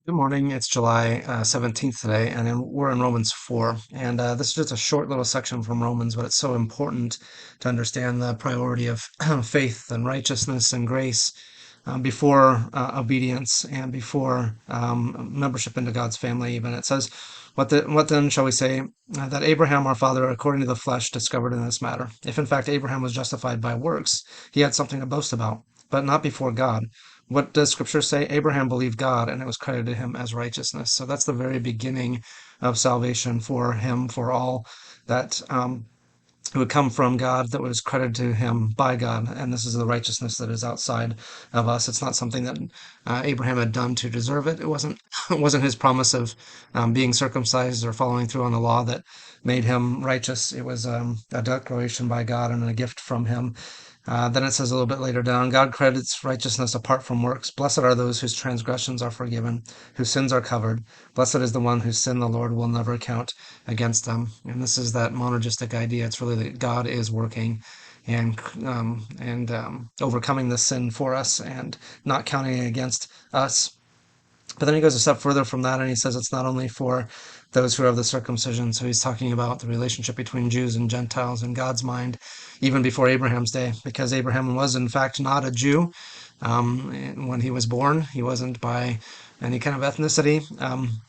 Good morning. It's July 17th today, and we're in Romans 4. And this is just a short little section from Romans, but it's so important to understand the priority of faith and righteousness and grace before obedience and before membership into God's family, even. It says, what then shall we say? That Abraham, our father, according to the flesh, discovered in this matter. If in fact Abraham was justified by works, he had something to boast about, but not before God. What does Scripture say? Abraham believed God, and it was credited to him as righteousness. So that's the very beginning of salvation for him, for all that would come from God, that was credited to him by God. And this is the righteousness that is outside of us. It's not something that Abraham had done to deserve it. It wasn't it wasn't his promise of being circumcised or following through on the law that made him righteous. It was a declaration by God and a gift from him. Then it says a little bit later down, God credits righteousness apart from works. Blessed are those whose transgressions are forgiven, whose sins are covered. Blessed is the one whose sin the Lord will never count against them. And this is that monergistic idea. It's really that God is working and overcoming the sin for us and not counting it against us. But then he goes a step further from that and he says it's not only for those who have the circumcision. So he's talking about the relationship between Jews and Gentiles in God's mind, even before Abraham's day, because Abraham was in fact not a Jew. When he was born, he wasn't by any kind of ethnicity.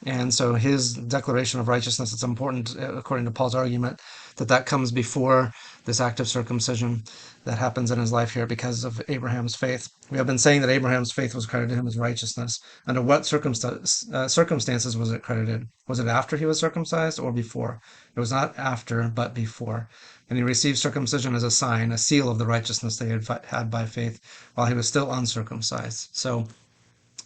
And so his declaration of righteousness, it's important, according to Paul's argument, that comes before this act of circumcision that happens in his life here because of Abraham's faith. We have been saying that Abraham's faith was credited to him as righteousness. Under what circumstances was it credited? Was it after he was circumcised or before? It was not after, but before. And he received circumcision as a sign, a seal of the righteousness that he had by faith while he was still uncircumcised. So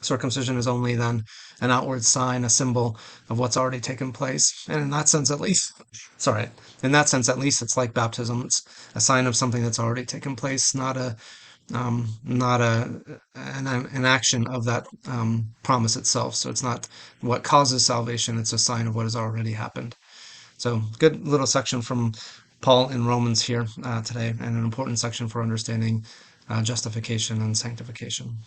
circumcision is only then an outward sign, a symbol of what's already taken place. And in that sense, at least, sorry, in that sense, at least it's like baptism. It's a sign of something that's already taken place, not an action of that promise itself. So it's not what causes salvation. It's a sign of what has already happened. So good little section from Paul in Romans here today, and an important section for understanding justification and sanctification.